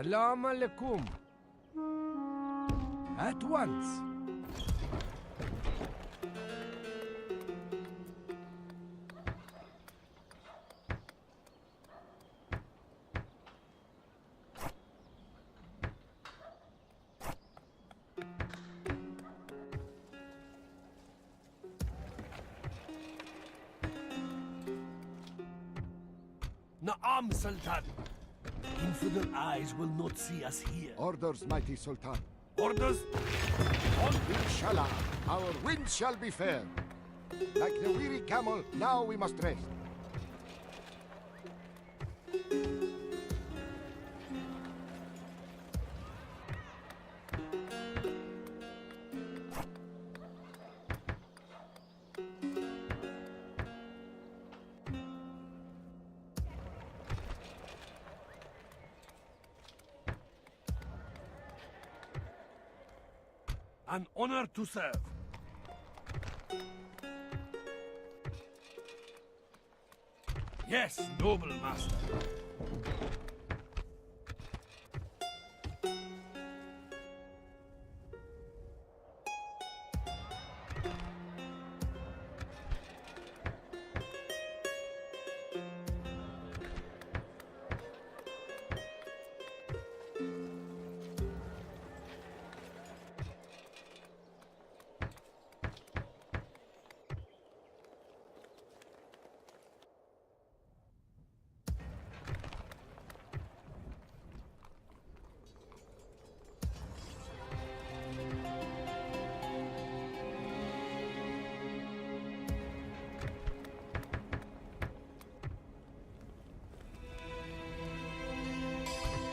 Salam alaikum. At once. Na'am, Sultan. Infidel eyes will not see us here. Orders, mighty Sultan. Orders? On Inshallah, our wind shall be fair. Like the weary camel, now we must rest. an honor to serve. Yes, noble master.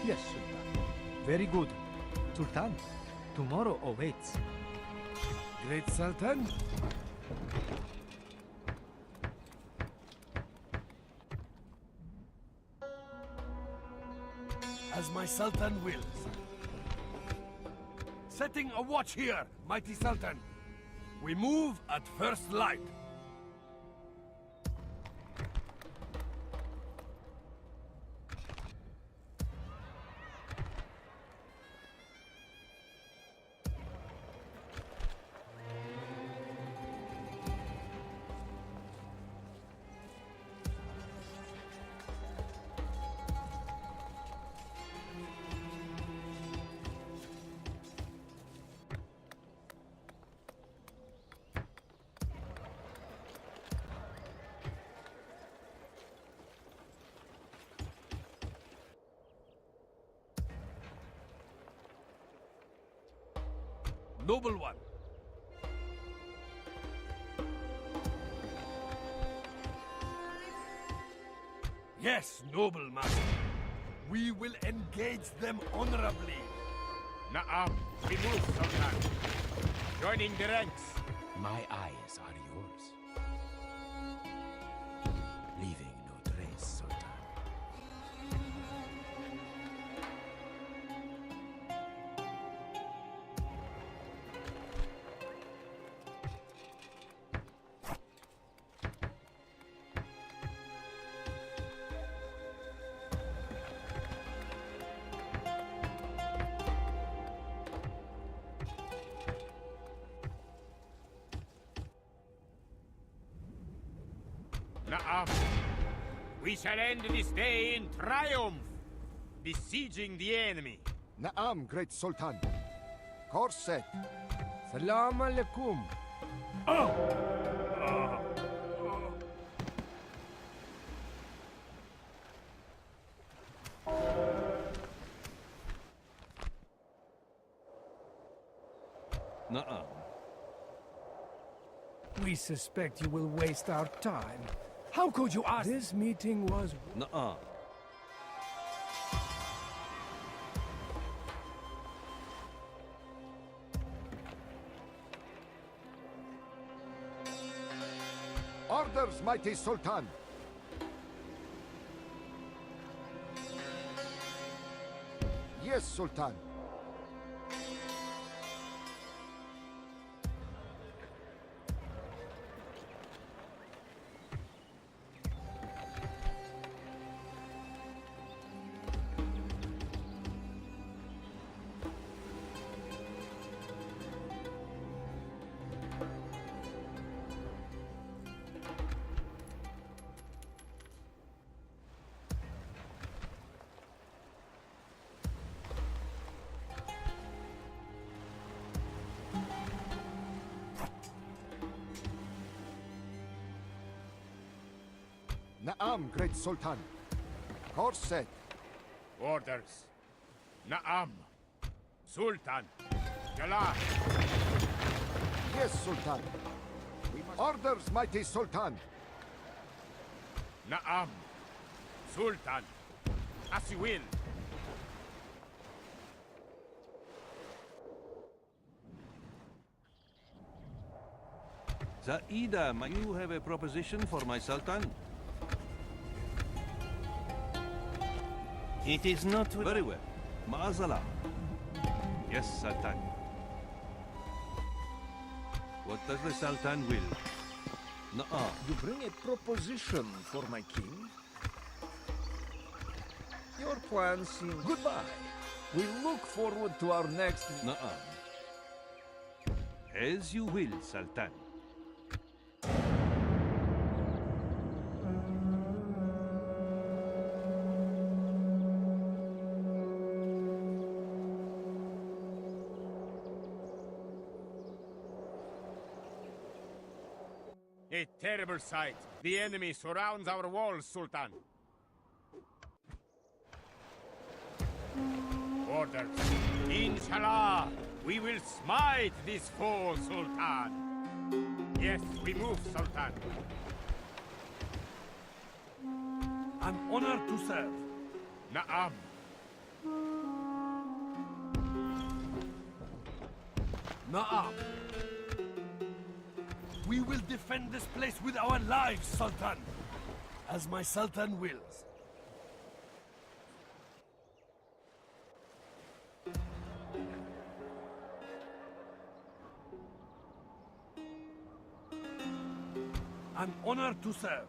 Yes, Sultan. Very good. Sultan, tomorrow awaits. Great Sultan? As my Sultan wills. Setting a watch here, mighty Sultan. We move at first light. Noble one. Yes, noble master. We will engage them honorably. Na'am, we move, Sultan. Joining the ranks. My eyes are yours. Leaving no trace, Sultan. Na'am. We shall end this day in triumph, besieging the enemy. Na'am, great Sultan. Course set. Salam alaikum. Nuh-uh. We suspect you will waste our time. How could you ask? This meeting was... Nuh-uh. Orders, mighty Sultan. Yes, Sultan. Naam, great Sultan. Course set. Orders. Naam. Sultan. Jala. Yes, Sultan. Orders, mighty Sultan. Naam. Sultan. As you will. Zaida, might you have a proposition for my Sultan? It is not Very well. Ma'azala. Yes, Sultan. What does the Sultan will? Nuh-uh. You bring a proposition for my king? Your plans seem... Goodbye. We look forward to our next... Nuh-uh. As you will, Sultan. A terrible sight. The enemy surrounds our walls, Sultan. Orders. Inshallah, we will smite this foe, Sultan. Yes, we move, Sultan. An honor to serve. Naam. Naam. We will defend this place with our lives, Sultan. As my Sultan wills. An honor to serve.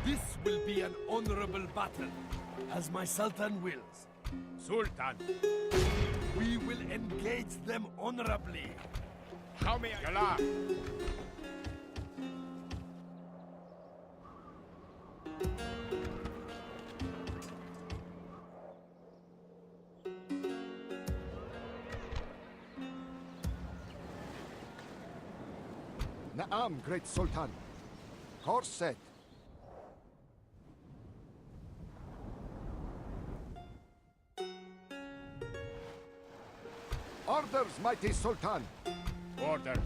This will be an honorable battle, as my Sultan wills. Sultan. We will engage them honorably. How may I... Jala. Naam, great Sultan. Course set. Orders, mighty Sultan. Orders.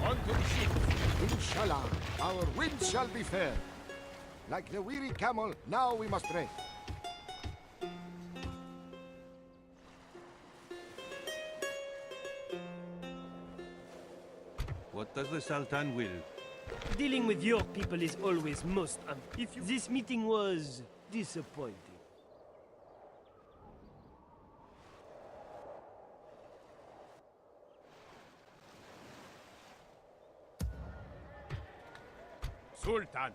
On to the ship. Inshallah, our winds shall be fair. Like the weary camel, now we must rest. What does the Sultan will? Dealing with your people is always most if this meeting was disappointing. Sultan.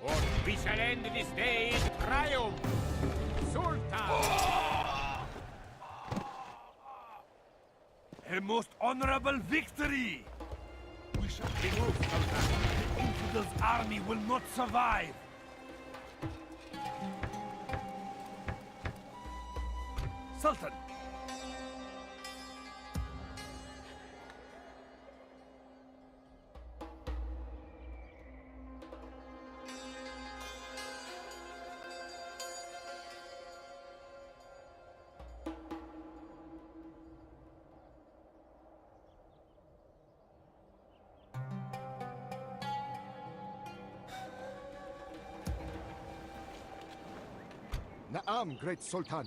Or we shall end this day in triumph. Sultan. A most honorable victory! We shall Remove, Sultan. The Infidels' army will not survive! Sultan! Naam, great Sultan.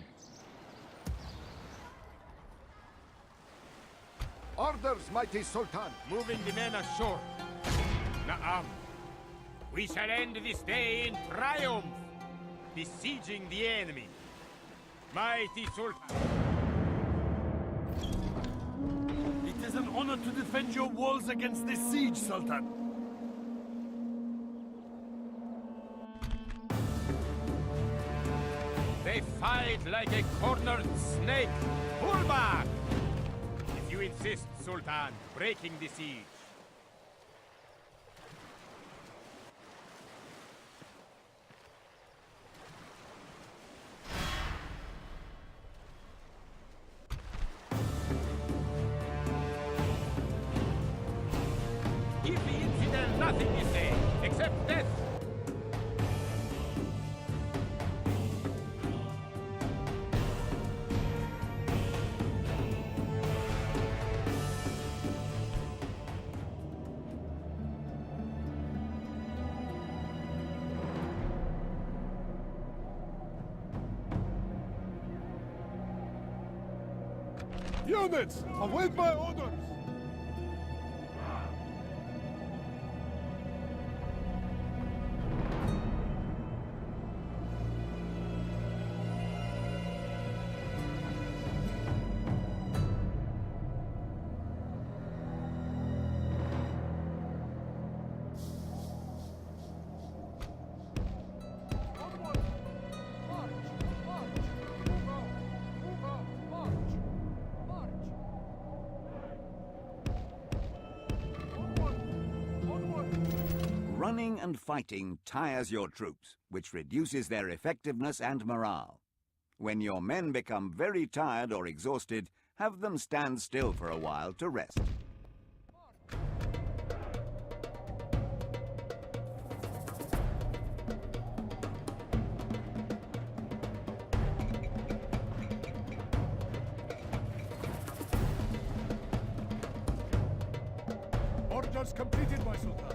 Orders, mighty Sultan. Moving the men ashore. Naam. We shall end this day in triumph. Besieging the enemy. Mighty Sultan. It is an honor to defend your walls against this siege, Sultan. They fight like a cornered snake. Pull back! If you insist, Sultan, breaking the siege. nothing this day, except death. Units, await my orders! Running and fighting tires your troops, which reduces their effectiveness and morale. When your men become very tired or exhausted, have them stand still for a while to rest. Orders completed, my Sultan.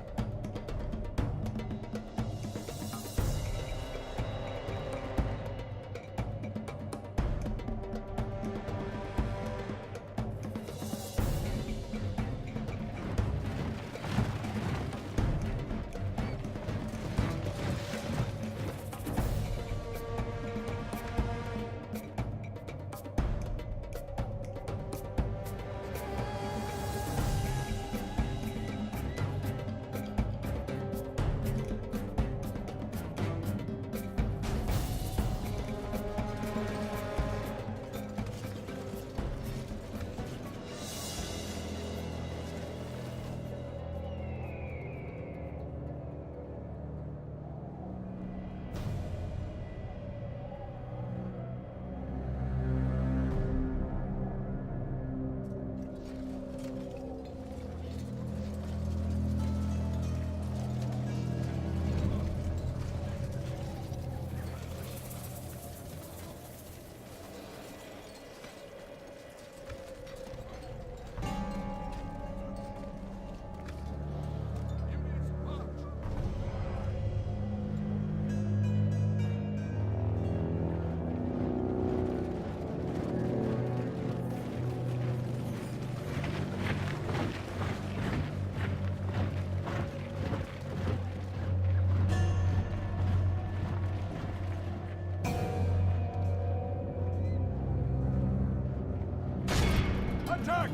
Attack!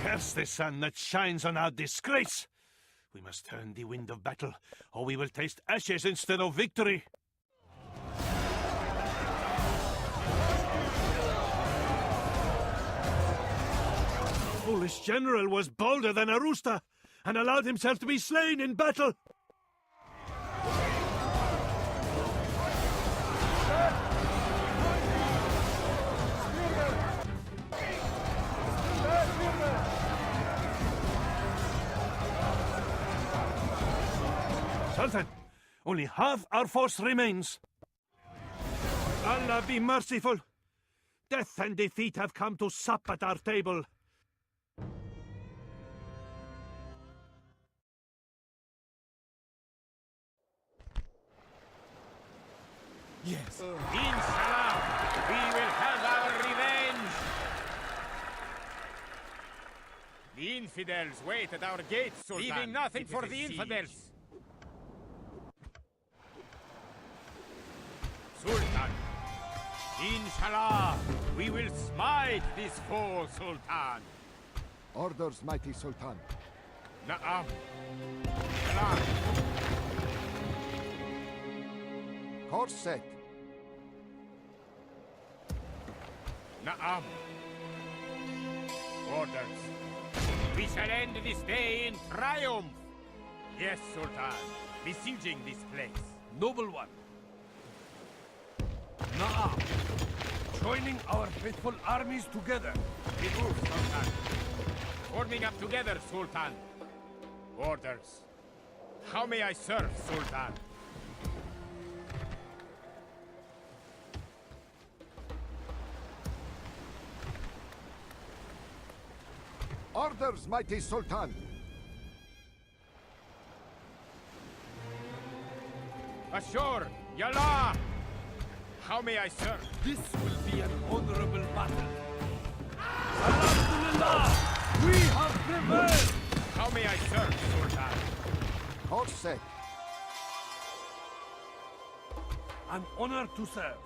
Curse the sun that shines on our disgrace! We must turn the wind of battle, or we will taste ashes instead of victory. The foolish general was bolder than Arusta, and allowed himself to be slain in battle. Sultan, only half our force remains. Allah be merciful. Death and defeat have come to sup at our table. Yes. Inshallah, we will have our revenge. The infidels wait at our gates, Sultan. Leaving nothing for the infidels. Sultan, Inshallah, we will smite this foe, Sultan. Orders, mighty Sultan. Na'am. Salam. Course set. Na'am. Orders. We shall end this day in triumph. Yes, Sultan. Besieging this place. Noble one. Na'am. Joining our faithful armies together. We move, Sultan. Forming up together, Sultan. Orders. How may I serve, Sultan? Orders, mighty Sultan. Ashur, Yallah! How may I serve? This will be an honorable battle. Alhamdulillah! We have prevailed! How may I serve, Sultan? Course set. An honor to serve.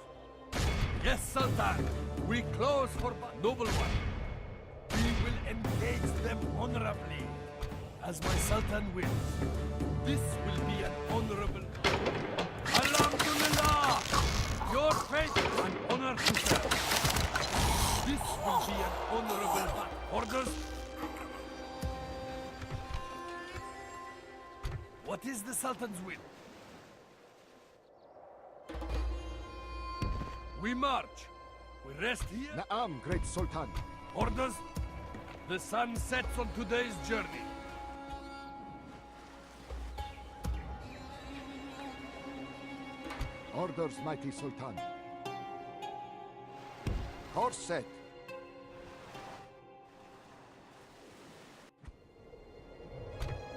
Yes, Sultan. We close for noble one. We will engage them honorably, as my Sultan wills. This will be an honorable... Alhamdulillah! Your faith, an honor to serve. This will be an honorable battle. Orders? What is the Sultan's will? We march. We rest here. Na'am, great Sultan. Orders? The sun sets on today's journey. Orders, mighty Sultan. Course set.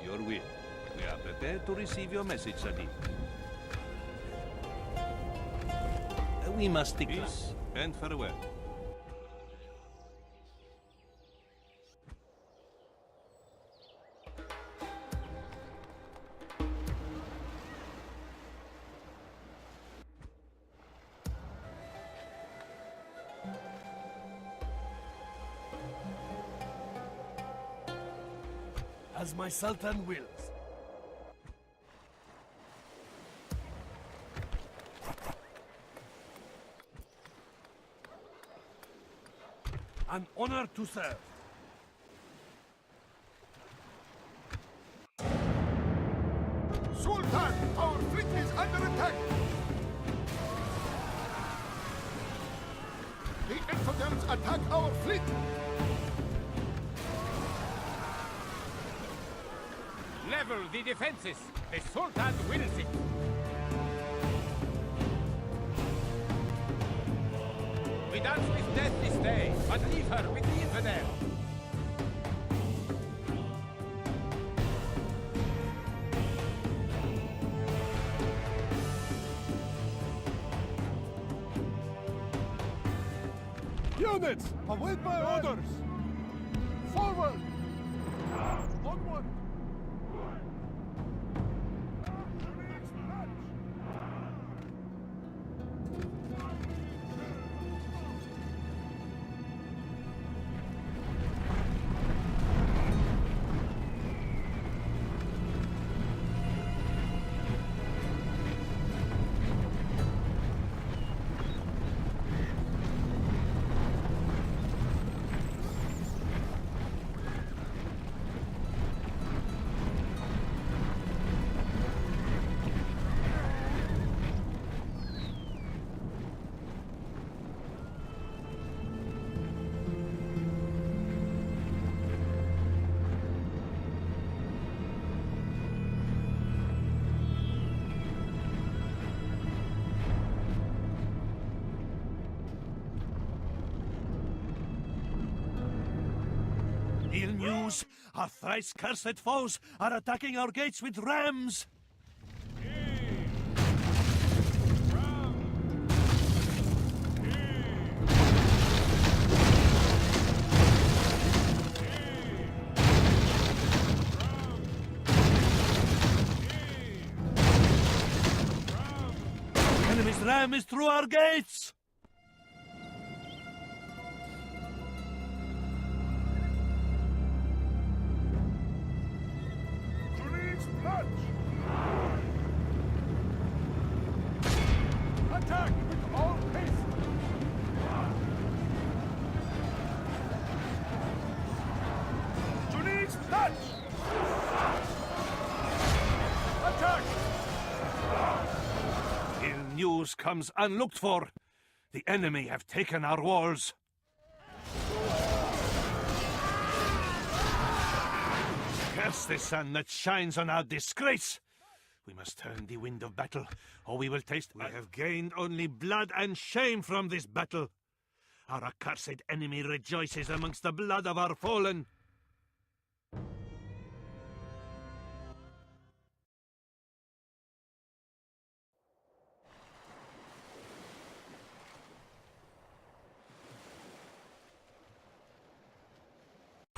Your will. We are prepared to receive your message, Sadiq. We must take peace and farewell. As my Sultan wills. An honor to serve. Sultan, our fleet is under attack. The infidels attack our fleet. Level the defenses. The Sultan wills it. We dance with death this day, but leave her with the infidel. Units, await my orders. Forward. Onward. Ill news! Our thrice cursed foes are attacking our gates with rams! Enemy's ram is through our gates! news comes unlooked for. The enemy have taken our walls. Curse the sun that shines on our disgrace! We must turn the wind of battle, or we will taste... We have gained only blood and shame from this battle. Our accursed enemy rejoices amongst the blood of our fallen.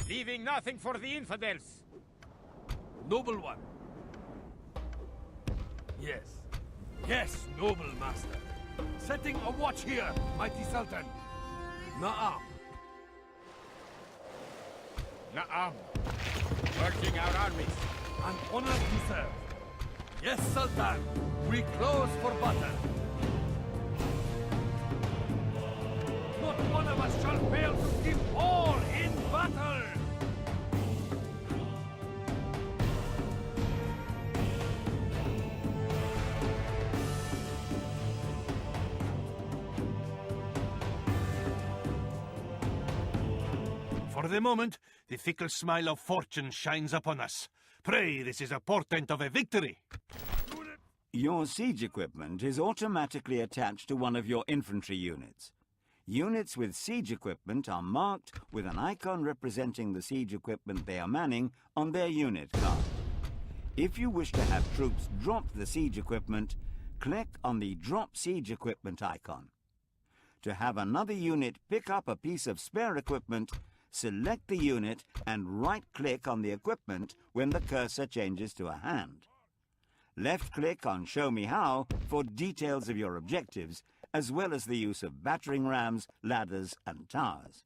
Leaving nothing for the infidels. Noble one. Yes. Yes, noble master. Setting a watch here, mighty Sultan. Na'am. Na'am. Working our armies. An honor to serve. Yes, Sultan. We close for battle. Not one of us shall fail to give all in battle. For the moment, the fickle smile of fortune shines upon us. Pray, this is a portent of a victory. Your siege equipment is automatically attached to one of your infantry units. Units with siege equipment are marked with an icon representing the siege equipment they are manning on their unit card. If you wish to have troops drop the siege equipment, click on the Drop Siege Equipment icon. To have another unit pick up a piece of spare equipment, select the unit and right-click on the equipment when the cursor changes to a hand. Left-click on Show Me How for details of your objectives, as well as the use of battering rams, ladders and towers.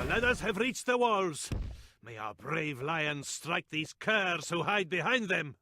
Ladders have reached the walls. May our brave lions strike these curs who hide behind them.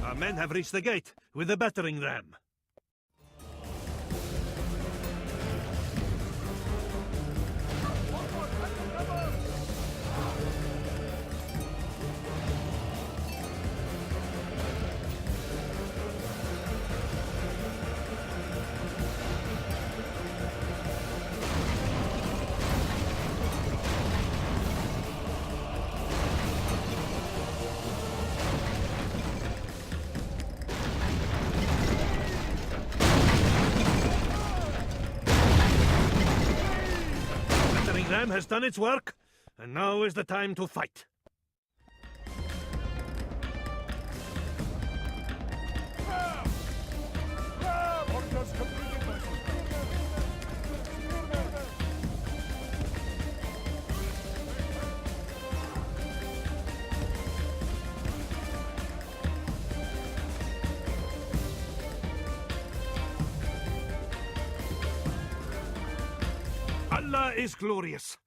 Our men have reached the gate with the battering ram. Ram has done its work, and now is the time to fight. Allah is glorious.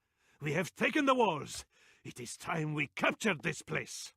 We have taken the walls. It is time we captured this place.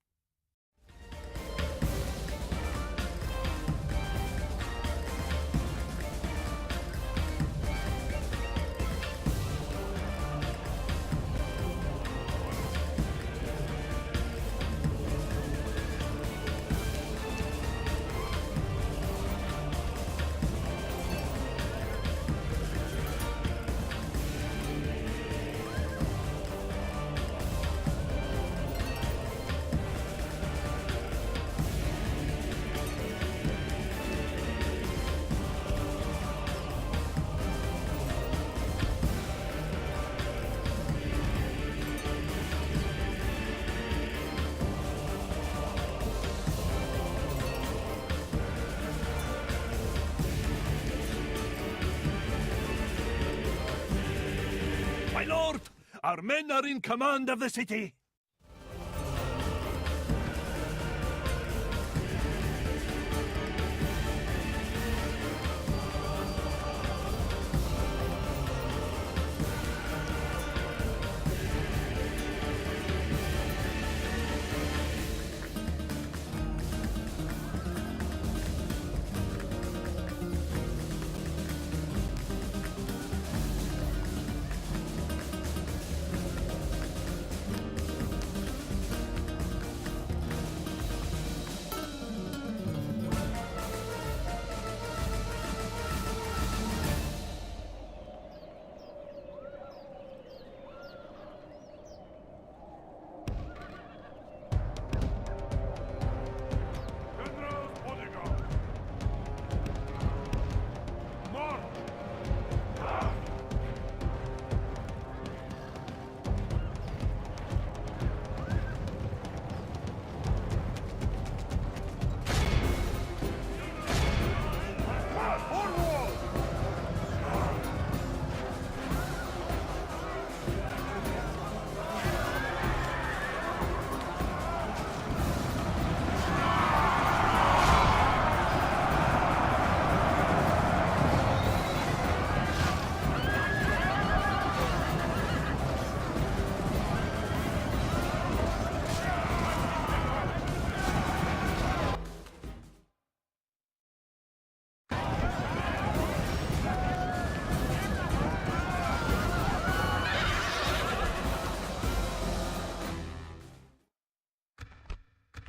Our men are in command of the city.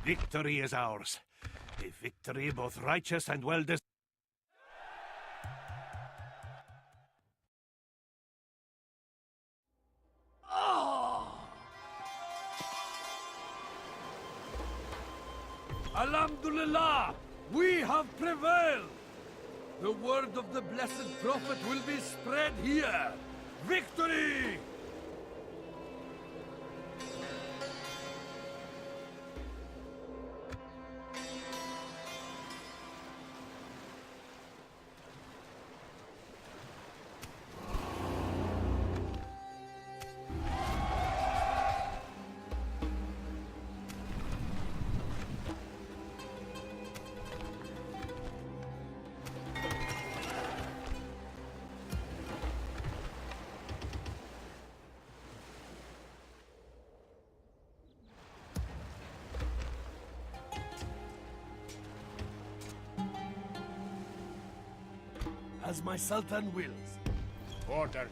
Victory is ours. A victory both righteous and well deserved. Alhamdulillah, we have prevailed. The word of the blessed prophet will be spread here. Victory! As my Sultan wills. Orders.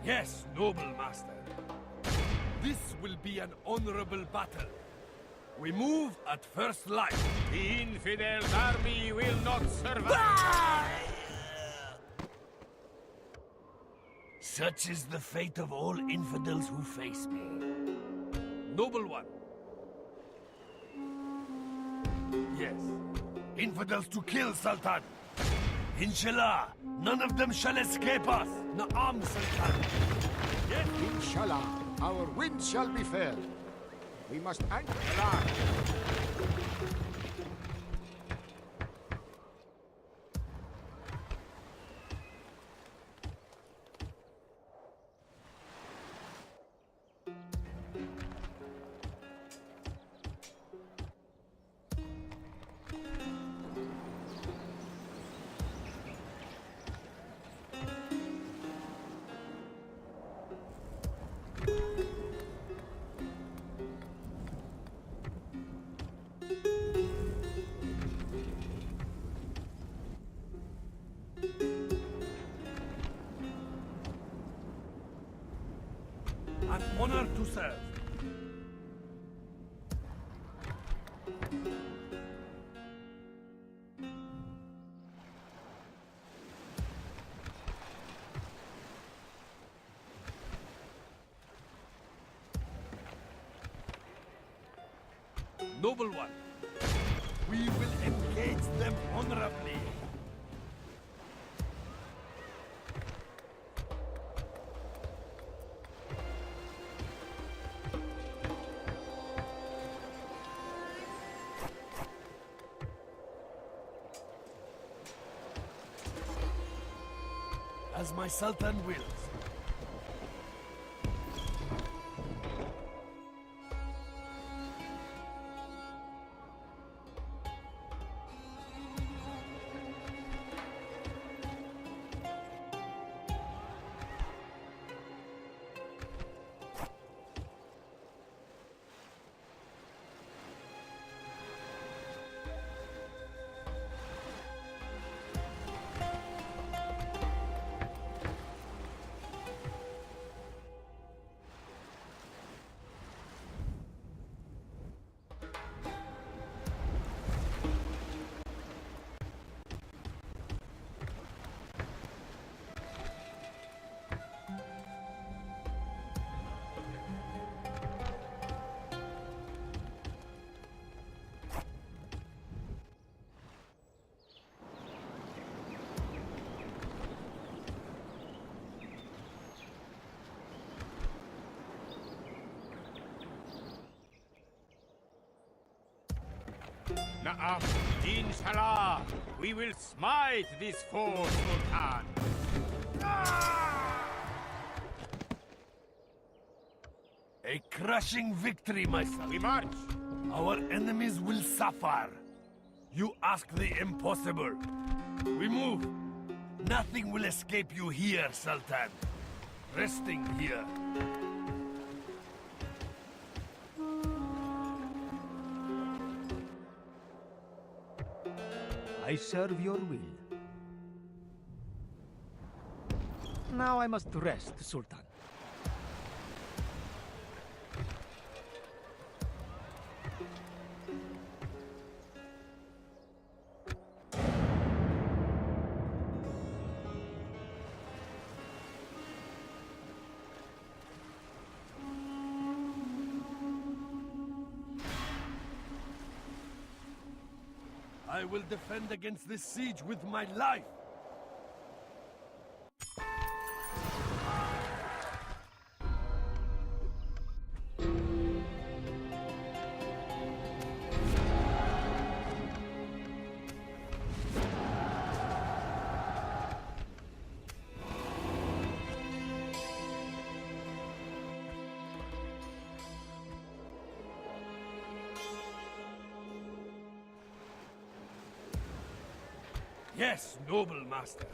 Yes, noble master. This will be an honorable battle. We move at first light. The Infidels' army will not survive. Such is the fate of all infidels who face me. Noble one. Yes. Infidels to kill, Sultan. Inshallah, none of them shall escape us. Na'am, Sultan. Yes, inshallah, our wind shall be fair. We must anchor. An honor to serve. Noble one, we will engage them honorably. As my Sultan wills. Na'am, inshallah, we will smite this foe, Sultan. A crushing victory, my son. We march. Our enemies will suffer. You ask the impossible. We move. Nothing will escape you here, Sultan. Resting here. I serve your will. Now I must rest, Sultan. I will defend against this siege with my life. Yes, noble master.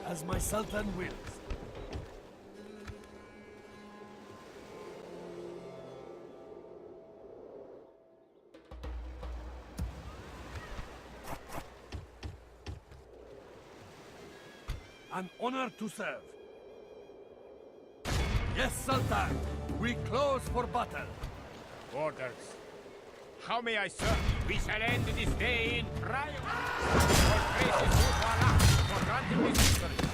As my Sultan wills. An honor to serve. Yes, Sultan. We close for battle. Orders. How may I serve? We shall end this day in triumph. All praises to Allah for granting this victory.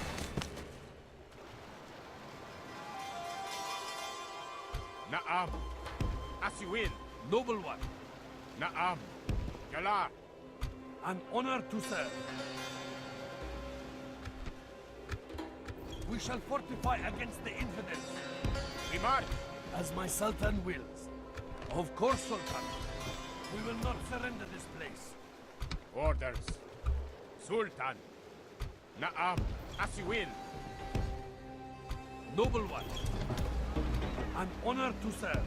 Na'am. As you will. Noble one. Na'am. Galar. An honor to serve. We shall fortify against the infidels. We march. As my Sultan wills. Of course, Sultan. We will not surrender this place. Orders. Sultan. Na'am. As you will. Noble one. An honor to serve.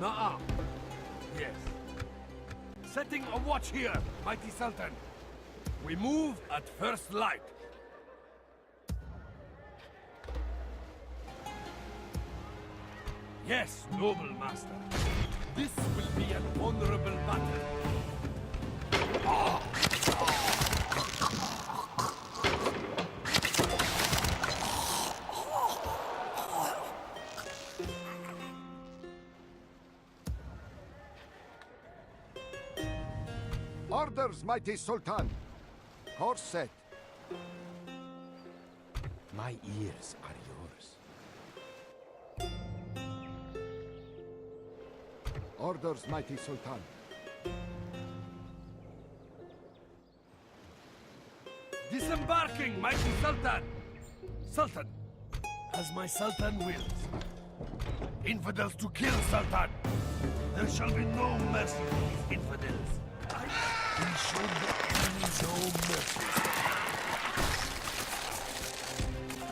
Na'am. Yes. Setting a watch here, mighty Sultan. We move at first light. Yes, noble master. This will be an honorable battle. Orders, mighty Sultan. Course set. My ears are yours. Orders, mighty Sultan. Disembarking, mighty Sultan! Sultan, as my Sultan wills. Infidels to kill, Sultan! There shall be no mercy for these infidels. We showed the enemy no mercy.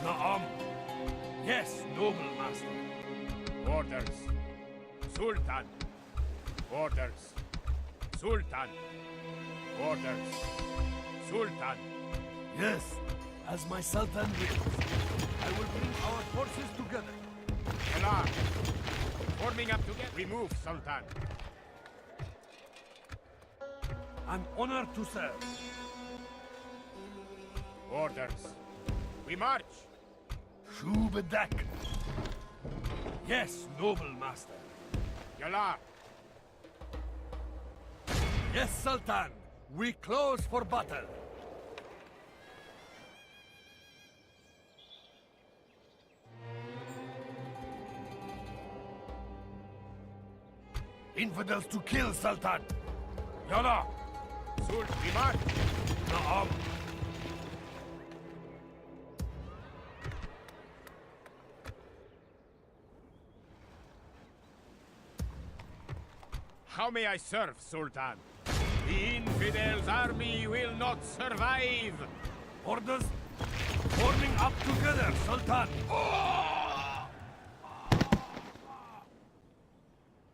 Naam. Yes, noble master. Orders. Sultan. Orders. Sultan. Orders. Sultan. Yes, as my Sultan wills. I will bring our forces together. Alarm. Forming up together. We move, Sultan. I'm honored to serve. Orders. We march. Shubadak. Yes, noble master. Yala. Yes, Sultan. We close for battle. Infidels to kill, Sultan. Yalla. Sultan. We march. Naam. How may I serve, Sultan? The infidels' army will not survive. Orders forming up together, Sultan.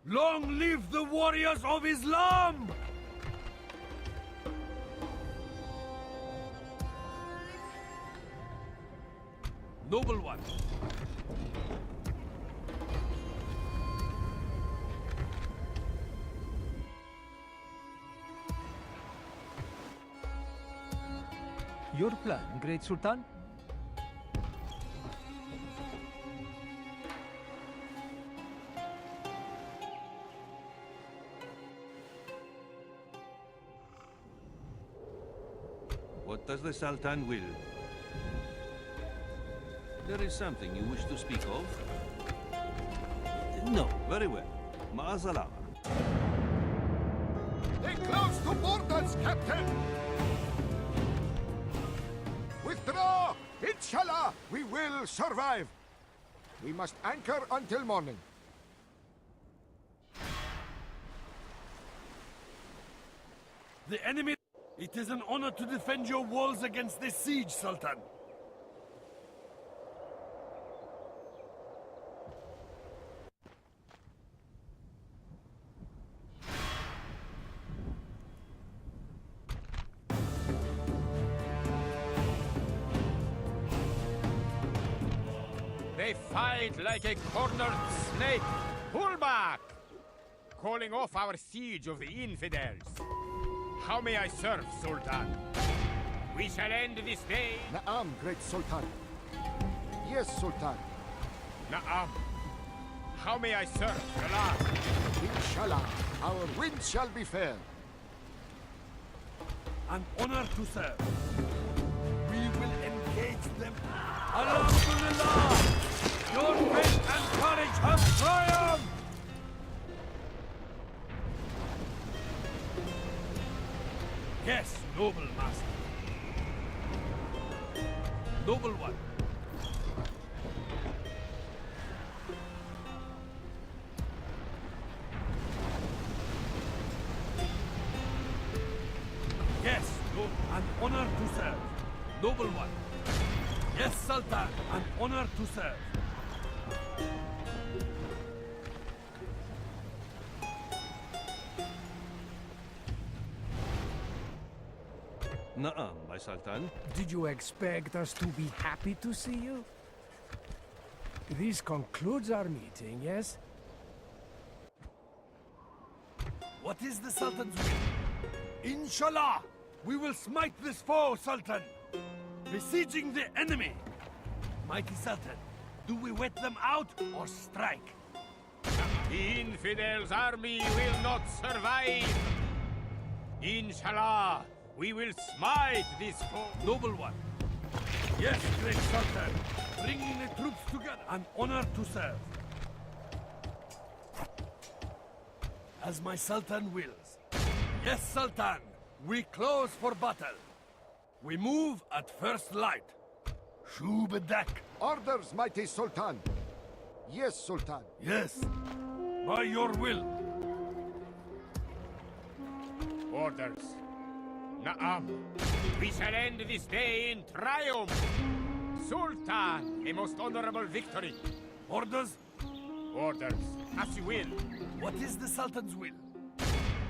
Long live the warriors of Islam! Noble one. Your plan, Great Sultan? What does the Sultan will? There is something you wish to speak of? No, very well. Ma'azalama. They close to borders, Captain! Withdraw! Inshallah, we will survive. We must anchor until morning. The enemy... It is an honor to defend your walls against this siege, Sultan. They fight like a cornered snake. Pull back! Calling off our siege of the infidels. How may I serve, Sultan? We shall end this day. Naam, Great Sultan. Yes, Sultan. Naam. How may I serve, Salah? Inshallah, our wind shall be fair. I'm honored to serve. We will engage them. Alhamdulillah! Your faith and courage have triumphed! Yes, noble master. Noble one. Yes, I'm honored to serve. Noble one. Yes, Sultan, I'm honored to serve. Na'am, my Sultan. Did you expect us to be happy to see you? This concludes our meeting, yes? What is the Sultan's will? Inshallah, we will smite this foe, Sultan. Besieging the enemy. Mighty Sultan, do we wet them out or strike? The infidels' army will not survive. Inshallah, we will smite this foe. Noble one. Yes, great Sultan. Bringing the troops together. I'm honored to serve. As my Sultan wills. Yes, Sultan. We close for battle. We move at first light. Shubadak. Orders, mighty Sultan. Yes, Sultan. Yes. By your will. Orders. Na'am. We shall end this day in triumph. Sultan, a most honorable victory. Orders? Orders. As you will. What is the Sultan's will?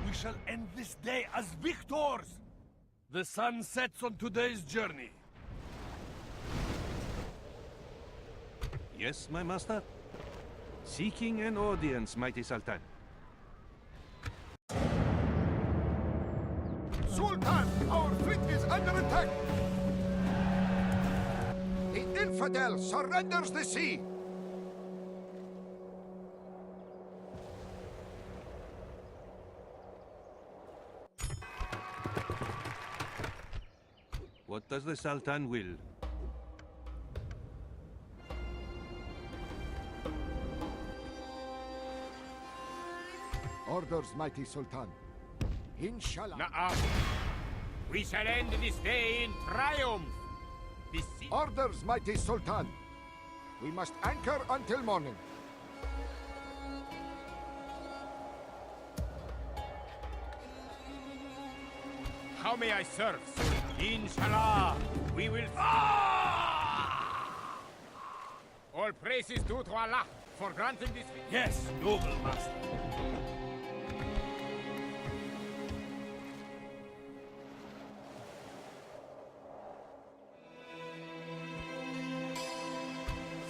We shall end this day as victors! The sun sets on today's journey. Yes, my master? Seeking an audience, mighty Sultan. Sultan, our fleet is under attack! The infidel surrenders the sea! What does the Sultan will? Orders, mighty Sultan. Inshallah. Na'am. We shall end this day in triumph. This sea. Orders, mighty Sultan. We must anchor until morning. How may I serve, Sultan? Inshallah, we will... All praise is due to Allah for granting this... Yes, noble master.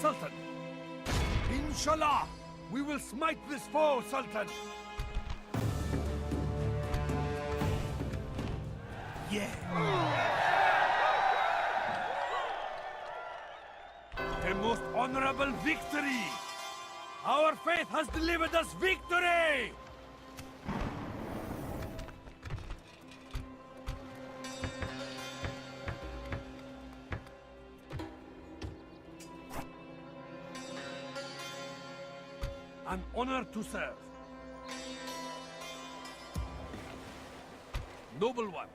Sultan! Inshallah! We will smite this foe, Sultan! Yeah! A most honorable victory! Our faith has delivered us victory! An honor to serve. Noble one.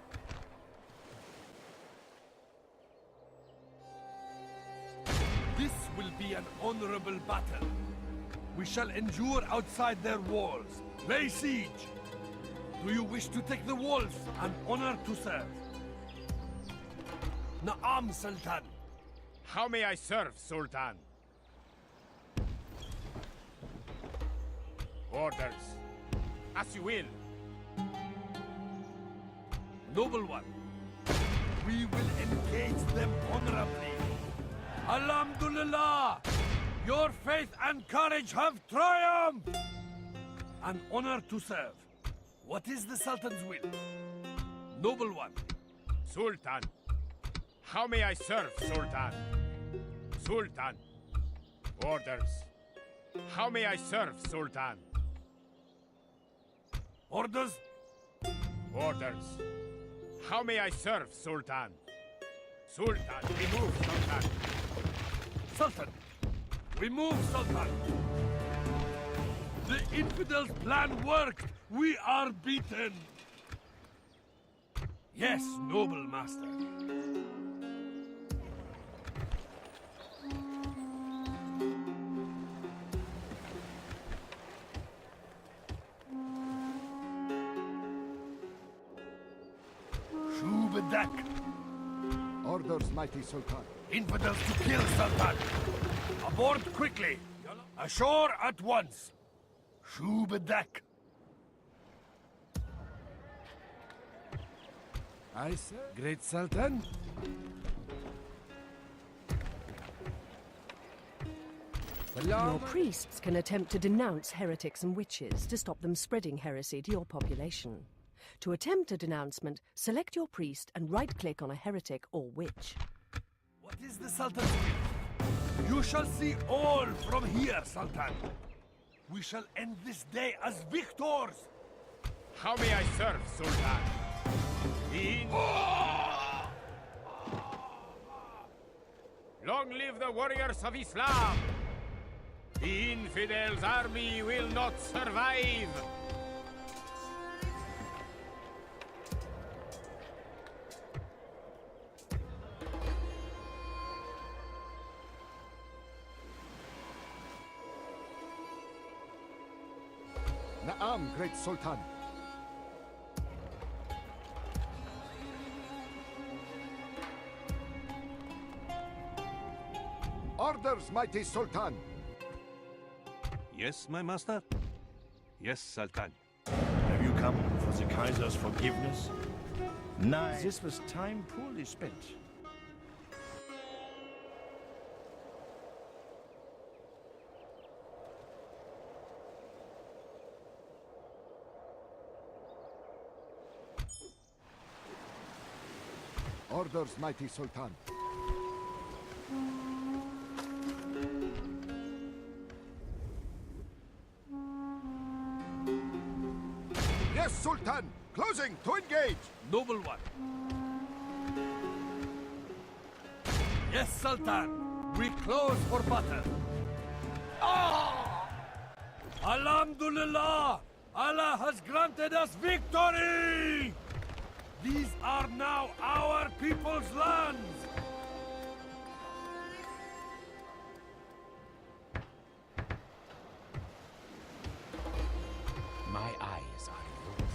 This will be an honorable battle. We shall endure outside their walls. Lay siege. Do you wish to take the walls? An honor to serve. Na'am, Sultan. How may I serve, Sultan? Orders. As you will. Noble one. We will engage them honorably. Alhamdulillah! Your faith and courage have triumphed! An honor to serve. What is the Sultan's will? Noble one. Sultan. How may I serve, Sultan? Sultan. Orders. How may I serve, Sultan? Orders? Orders. How may I serve, Sultan? Sultan, remove, Sultan. Sultan! We move, Sultan! The infidels' plan worked! We are beaten! Yes, noble master. Shubadak! Orders, mighty Sultan. Infidels to kill, Sultan! Aboard quickly! Ashore at once! Shubadak! I say, great Sultan. Your priests can attempt to denounce heretics and witches to stop them spreading heresy to your population. To attempt a denouncement, select your priest and right-click on a heretic or witch. What is the Sultan's will? You shall see all from here, Sultan. We shall end this day as victors. How may I serve, Sultan? Long live the warriors of Islam! The infidels' army will not survive! Na'am, great Sultan. Orders, mighty Sultan. Yes, my master? Yes, Sultan. Have you come for the Kaiser's forgiveness? Nay, this was time poorly spent. Orders, mighty Sultan. Yes, Sultan! Closing to engage! Noble one. Yes, Sultan. We close for battle. Ah! Alhamdulillah! Allah has granted us victory! These are now our people's lands! My eyes are yours.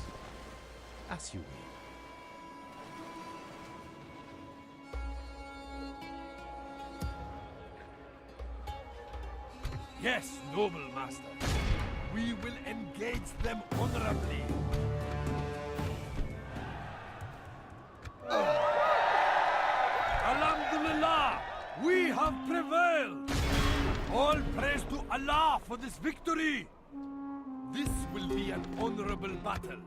As you will. Yes, noble master. We will engage them honorably. Alhamdulillah, we have prevailed. All praise to Allah for this victory. This will be an honorable battle.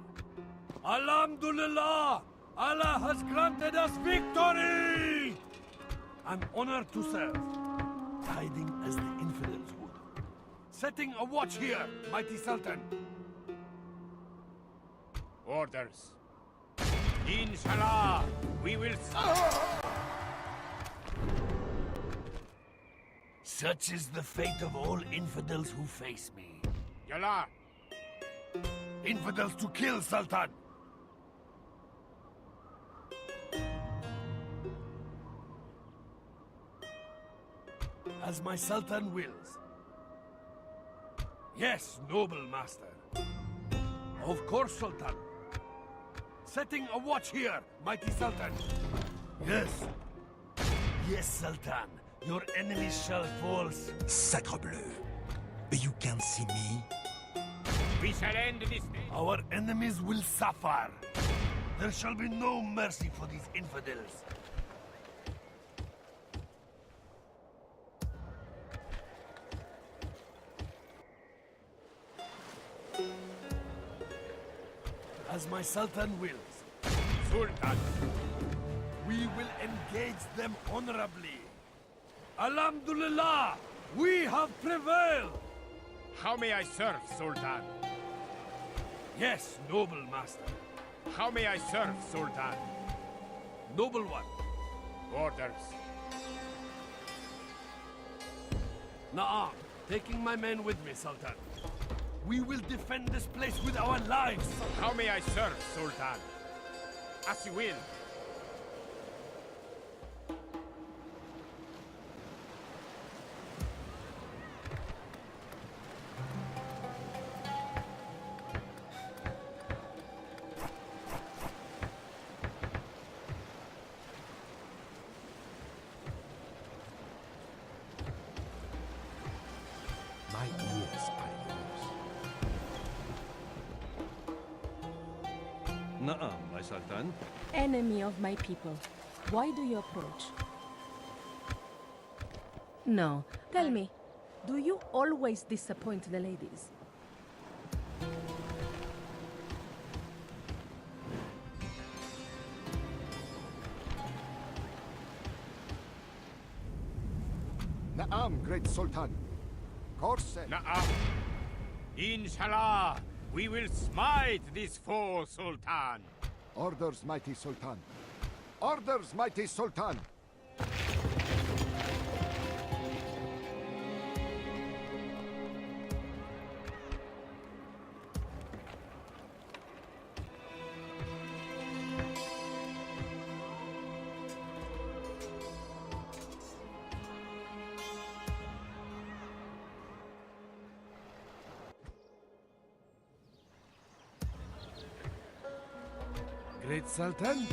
Alhamdulillah, Allah has granted us victory. An honor to serve, hiding as the infidels would. Setting a watch here, mighty Sultan. Orders. Inshallah, we will... Such is the fate of all infidels who face me. Yalla. Infidels to kill, Sultan! As my Sultan wills. Yes, noble master. Of course, Sultan. Setting a watch here, mighty Sultan. Yes. Yes, Sultan. Your enemies shall fall. Sacre bleu. You can see me? We shall end this day. Our enemies will suffer. There shall be no mercy for these infidels. As my Sultan wills. Sultan. We will engage them honorably. Alhamdulillah, we have prevailed. How may I serve, Sultan? Yes, noble master. How may I serve, Sultan? Noble one. Orders. Na'am, taking my men with me, Sultan. We will defend this place with our lives. How may I serve, Sultan? As you will. My ears are yours. Na'am, my Sultan. Enemy of my people, why do you approach? No, tell me, do you always disappoint the ladies? Na'am, great Sultan. Course. Na'am. Inshallah, we will smite this foe, Sultan. Orders, mighty Sultan. Orders, mighty Sultan. Great Sultan?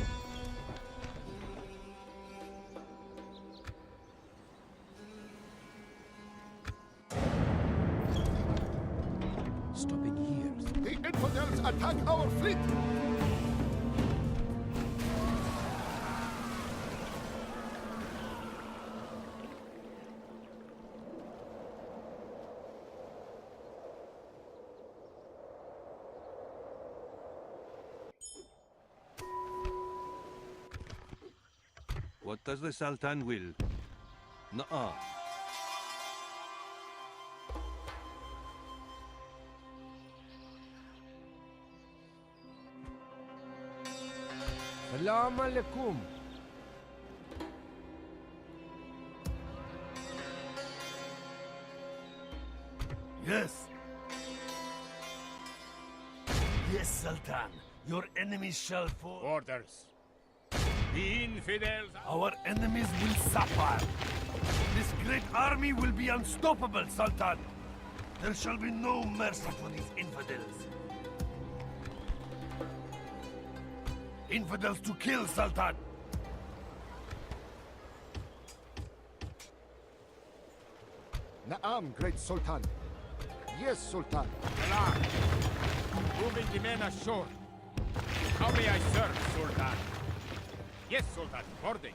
What does the Sultan will? Nuh-uh. Salam alaikum. Yes. Yes, Sultan. Your enemies shall fall. Orders. The infidels... Our enemies will suffer. This great army will be unstoppable, Sultan. There shall be no mercy for these infidels. Infidels to kill, Sultan. Na'am, great Sultan. Yes, Sultan. Alarm! Moving the men ashore. How may I serve, Sultan? Yes, Sultan. Boarding.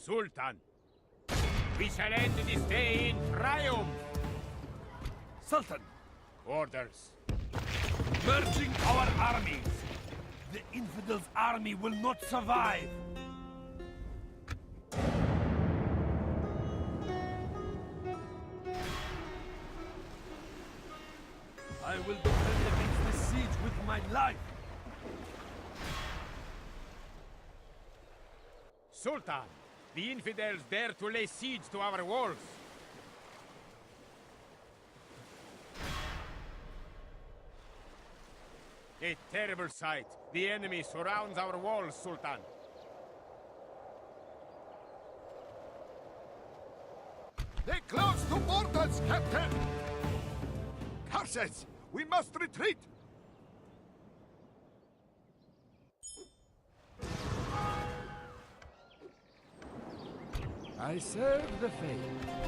Sultan, we shall end this day in triumph. Sultan, Orders. merging our armies. The infidels' army will not survive. I will defend against this siege with my life. Sultan, the infidels dare to lay siege to our walls. A terrible sight. The enemy surrounds our walls, Sultan. They close to mortals, Captain! Curses! We must retreat! I serve the faith.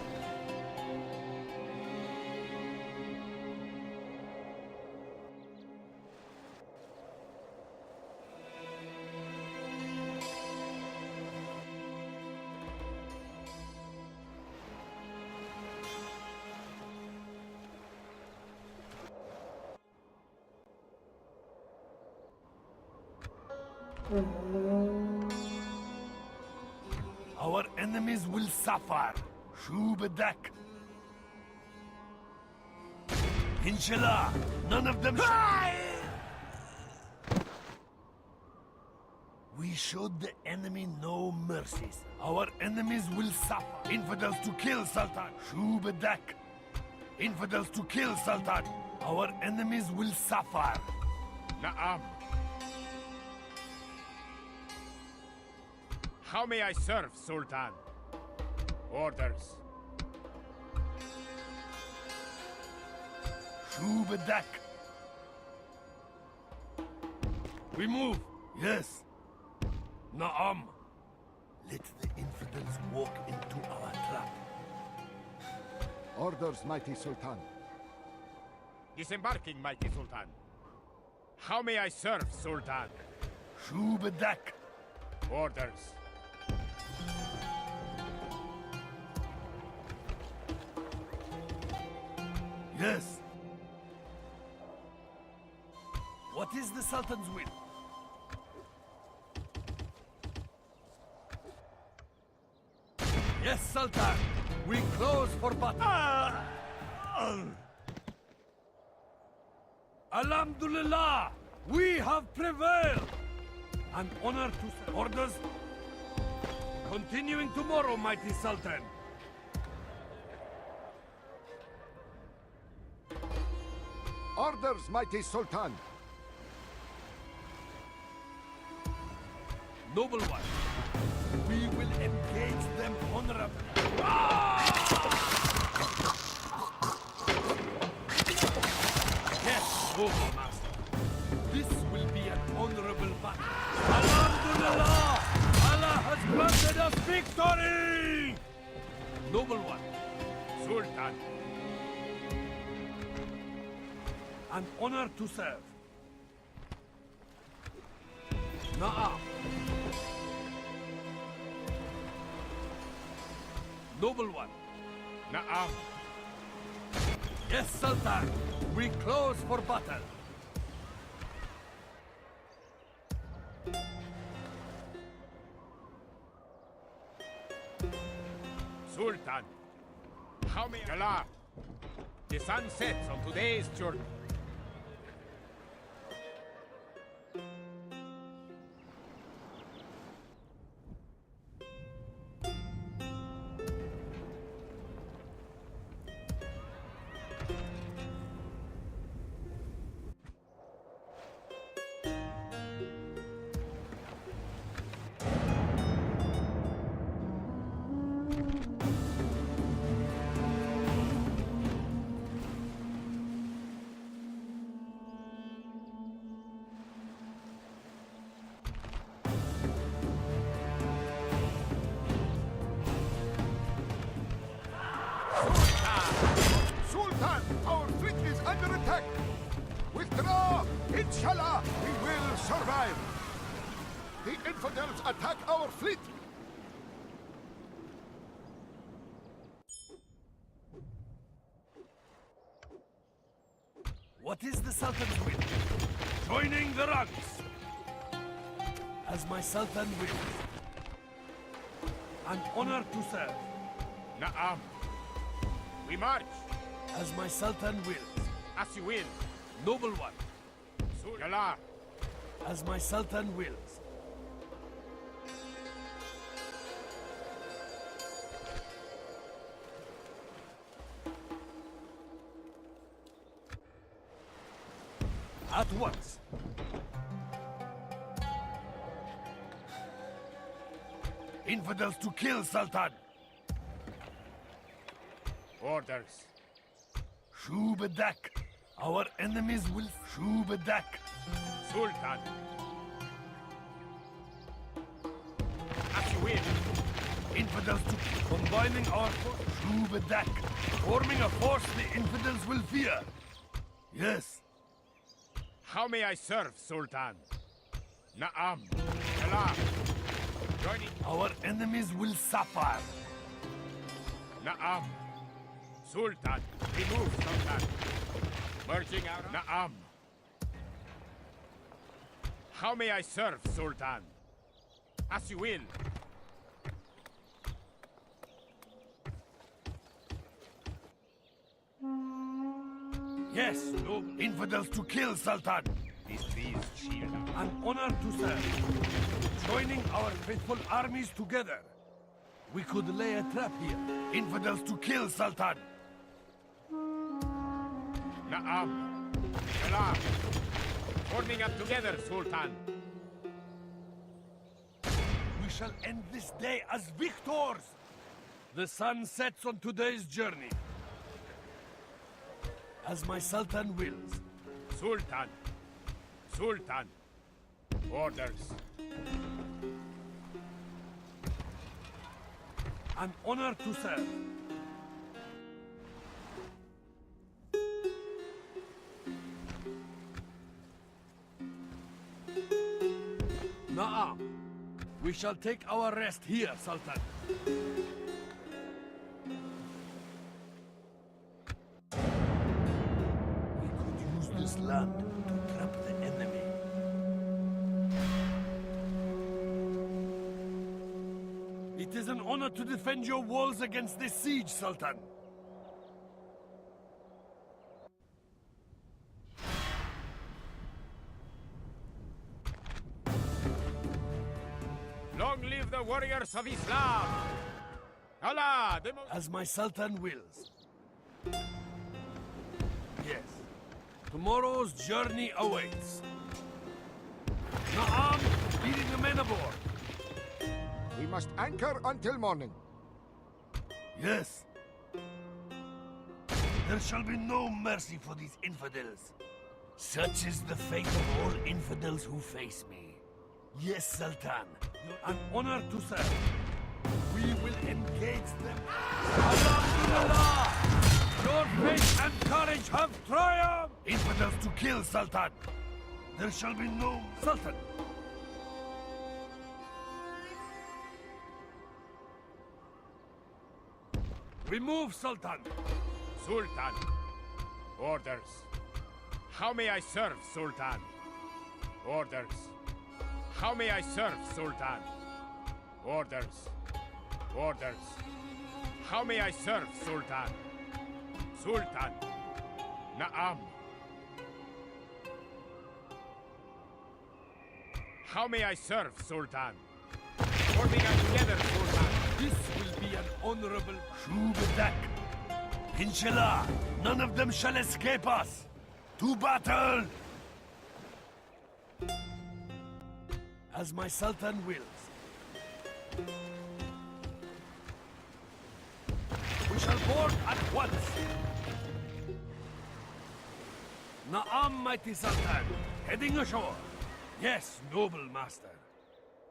Our enemies will suffer. Shubadak. Inshallah, none of them We showed the enemy no mercies. Our enemies will suffer. Infidels to kill, Sultan. Shubadak. Infidels to kill, Sultan. Our enemies will suffer. Na'am. How may I serve, Sultan? Orders. Shubadak. We move. Yes. Na'am. Let the infidels walk into our trap. Orders, mighty Sultan. Disembarking, mighty Sultan. How may I serve, Sultan? Shubadak. Orders. Yes. What is the Sultan's will? Yes, Sultan. We close for battle. Alhamdulillah, we have prevailed. An honor to serve. Orders. Continuing tomorrow, mighty Sultan. Orders, mighty Sultan. Noble one, we will engage them honorably. Yes, noble master. This will be an honorable battle. Alhamdulillah! Allah has granted us victory! Noble one, Sultan. an honor to serve. Na'am. Noble one. Na'am. Yes, Sultan. We close for battle. Sultan. How may Allah? The sun sets on today's journey. Sultan, our fleet is under attack. Withdraw! Inshallah, we will survive. The infidels attack our fleet. What is the Sultan's will? Joining the ranks. As my Sultan wills. An honor to serve. Na'am. We march. As my Sultan wills. As you will. Noble one. Allah. As my Sultan wills. At once. Infidels to kill, Sultan. Orders. Shubadak. Our enemies will Shubadak. Sultan. As you will. Infidels to combining our force. Shubadak. Forming a force the infidels will fear. Yes. How may I serve, Sultan? Na'am. Allah. Joining. Our enemies will suffer. Na'am. Sultan. Remove, Sultan. Merging out. Na'am. How may I serve, Sultan? As you will. Yes, no infidels to kill, Sultan. These trees shield us. An honor to serve. Joining our faithful armies together. We could lay a trap here. Infidels to kill, Sultan. Na'am. Allah. Forming up together, Sultan. We shall end this day as victors. The sun sets on today's journey. As my Sultan wills. Sultan. Sultan. Orders. An honor to serve. Na'am. We shall take our rest here, Sultan. We could use this land to trap the enemy. It is an honor to defend your walls against this siege, Sultan. Long live the warriors of Islam! Allah, the most... As my Sultan wills. Yes. Tomorrow's journey awaits. Na'am, leading the men aboard. We must anchor until morning. Yes. There shall be no mercy for these infidels. Such is the fate of all infidels who face me. Yes, Sultan. An honor to serve. We will engage them. Alhamdulillah! Your faith and courage have triumphed! Infidels to kill, Sultan. There shall be no... Sultan! We move, Sultan! Sultan. Orders. How may I serve, Sultan? Orders. How may I serve, Sultan? Orders. Orders. How may I serve, Sultan? Sultan. Na'am. How may I serve, Sultan? Forming us together, Sultan. This will be an honorable Shubadak. Inshallah, none of them shall escape us. To battle! As my Sultan wills. We shall board at once. Na'am, mighty Sultan. Heading ashore. Yes, noble master.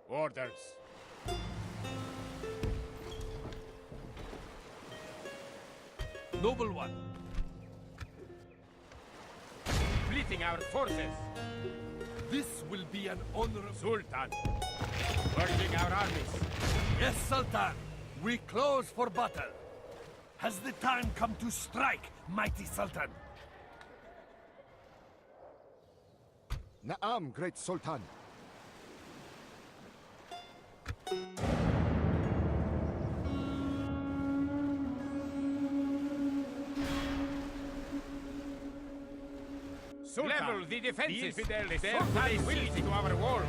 Orders. Noble one. Splitting our forces. This will be an honorable... Sultan. Merging our armies. Yes, Sultan. We close for battle. Has the time come to strike, mighty Sultan? Na'am, great Sultan. Sultan. Level the defenses. The infidels dare to lay siege to our walls.